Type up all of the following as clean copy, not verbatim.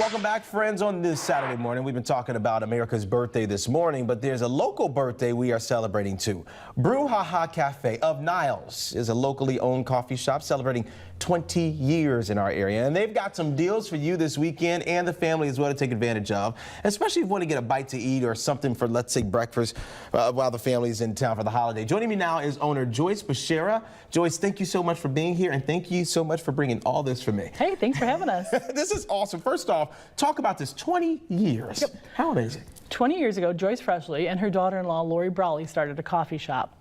Welcome back, friends. On this Saturday morning, we've been talking about America's birthday this morning, but there's a local birthday we are celebrating too. Brew Ha Ha Café of Niles is a locally owned coffee shop celebrating 20 years in our area, and they've got some deals for you this weekend and the family as well to take advantage of, especially if you want to get a bite to eat or something for, let's say, breakfast while the family's in town for the holiday. Joining me now is owner Joyce Bashara. Joyce, thank you so much for being here, and thank you so much for bringing all this for me. Hey, thanks for having us. This is awesome. First off, talk about this 20 years. Yep. How amazing. 20 years ago, Joyce Freshley and her daughter-in-law, Lori Brawley, started a coffee shop.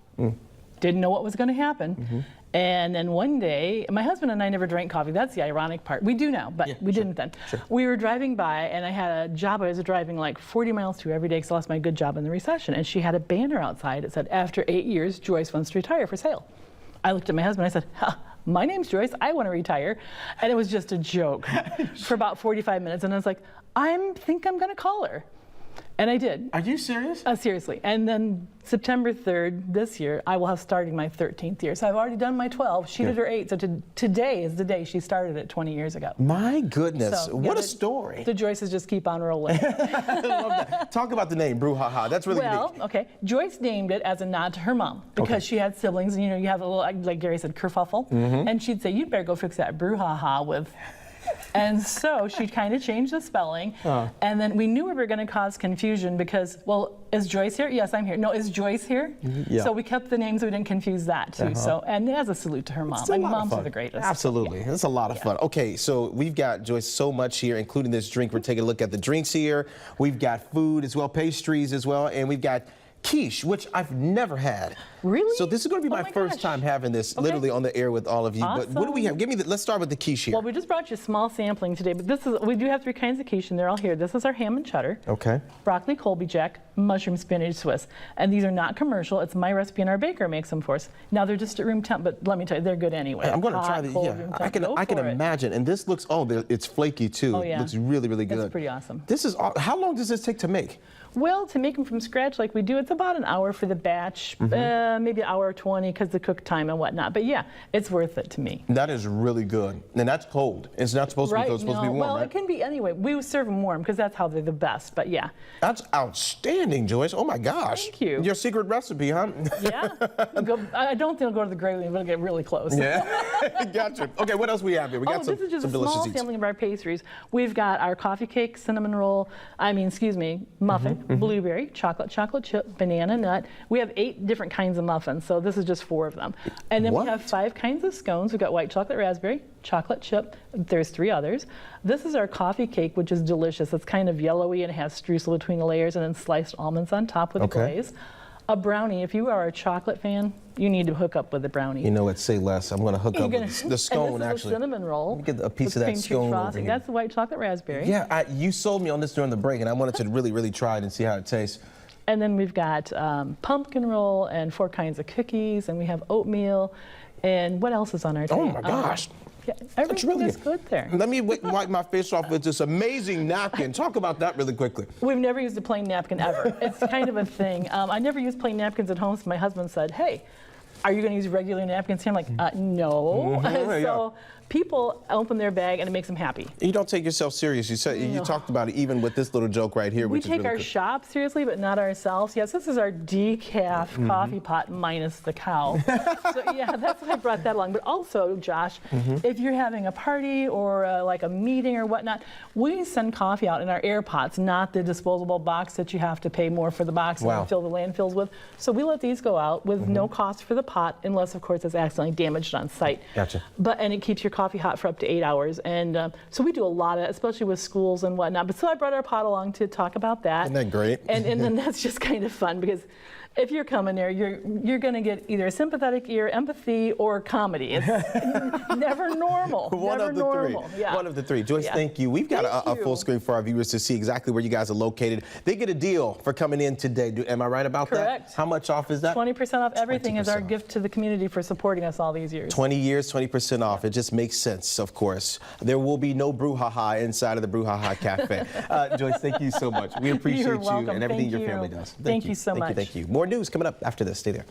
Didn't know what was going to happen. And then one day, my husband and I never drank coffee. That's the ironic part. We do now, but we didn't then. We were driving by, and I had a job I was driving like 40 miles to every day because I lost my good job in the recession. And she had a banner outside. It said, "After 8 years, Joyce wants to retire for sale." I looked at my husband. I said, "My name's Joyce. I want to retire." And it was just a joke for about 45 minutes. And I was like, I think I'm going to call her. And I did. Are you serious? Seriously. And then September 3rd this year, I will have started my 13th year. So I've already done my 12. She did her 8. So today is the day she started it 20 years ago. My goodness. So, what a story. The Joyces just keep on rolling. I love that. Talk about the name, Brew Ha Ha. That's really unique. Well, okay. Joyce named it as a nod to her mom because she had siblings. And, you know, you have a little, like Gary said, kerfuffle. And she'd say, "You'd better go fix that Brew Ha Ha with..." And so she kind of changed the spelling. And then we knew we were going to cause confusion because, well, is Joyce here? Yes, I'm here. No, is Joyce here? So we kept the names so we didn't confuse that too. So, and as a salute to her mom. I mean, moms are the greatest. Absolutely. It's a lot of fun. Okay, so we've got, Joyce, so much here, including this drink. We're taking a look at the drinks here. We've got food as well, pastries as well, and we've got quiche, which I've never had. Really? So this is going to be my first time having this literally on the air with all of you. But what do we have? Give me let's start with the quiche here. Well, we just brought you a small sampling today, but this is, we do have 3 kinds of quiche and they're all here. This is our ham and cheddar. Okay. Broccoli Colby Jack, mushroom spinach Swiss. And these are not commercial. It's my recipe and our baker makes them for us. Now they're just at room temp, but let me tell you, they're good anyway. I'm going to try these. Yeah, I can imagine. And this looks, it's flaky too. Oh, yeah. It looks really, really good. It's pretty awesome. This is, how long does this take to make? Well, to make them from scratch like we do, it's about an hour for the batch, maybe an hour or 20 because the cook time and whatnot. But yeah, it's worth it to me. That is really good. And that's cold. It's not supposed to be cold, it's supposed to be warm, well, right? it can be anyway. We serve them warm because that's how they're the best, but yeah. That's outstanding, Joyce. Oh my gosh. Thank you. Your secret recipe, huh? Yeah. I don't think I'll go to the gravy, but I'll get really close. Yeah. Gotcha. Okay, what else we have here? We got this is just a small sampling of our pastries. We've got our coffee cake, cinnamon roll, muffin, blueberry, chocolate chip, banana nut. We have 8 different kinds of muffins, so this is just 4 of them. And then we have 5 kinds of scones. We've got white chocolate raspberry, chocolate chip. There's 3 others. This is our coffee cake, which is delicious. It's kind of yellowy and it has streusel between the layers and then sliced almonds on top with a glaze. A brownie, if you are a chocolate fan, you need to hook up with the brownie. You know what, say less. I'm going to hook up with the scone, and this is a cinnamon roll. Let me get a piece of that scone over here. That's the white chocolate raspberry. Yeah, you sold me on this during the break, and I wanted to really try it and see how it tastes. And then we've got pumpkin roll and 4 kinds of cookies, and we have oatmeal. And what else is on our table? Oh my gosh. Yeah, everything is good there. Let me wipe my face off with this amazing napkin. Talk about that really quickly. We've never used a plain napkin ever. It's kind of a thing. I never used plain napkins at home, so my husband said, "Hey, are you going to use regular napkins?" I'm like, no. So people open their bag and it makes them happy. You don't take yourself serious. You said you talked about it even with this little joke right here. We which take is really our shop seriously, but not ourselves. Yes, this is our decaf coffee pot minus the cow. So yeah, that's why I brought that along. But also, Josh, if you're having a party or like a meeting or whatnot, we send coffee out in our air pots, not the disposable box that you have to pay more for the box and fill the landfills with. So we let these go out with no cost for the pot, unless of course it's accidentally damaged on site. Gotcha. And it keeps your coffee hot for up to 8 hours. And so we do a lot of it, especially with schools and whatnot. But so I brought our pot along to talk about that. Isn't that great? And then that's just kind of fun because if you're coming there, you're going to get either a sympathetic ear, empathy, or comedy. It's never normal. One of the 3. Yeah. One of the 3. Joyce, thank you. We've got a full screen for our viewers to see exactly where you guys are located. They get a deal for coming in today. Am I right about that? Correct. How much off is that? 20% off everything is our gift to the community for supporting us all these years. 20 years, 20% off. It just makes sense, of course. There will be no Brew Ha Ha inside of the Brew Ha Ha Cafe. Joyce, thank you so much. We appreciate you and everything your family does. Thank you so much. Thank you. More news coming up after this. Stay there.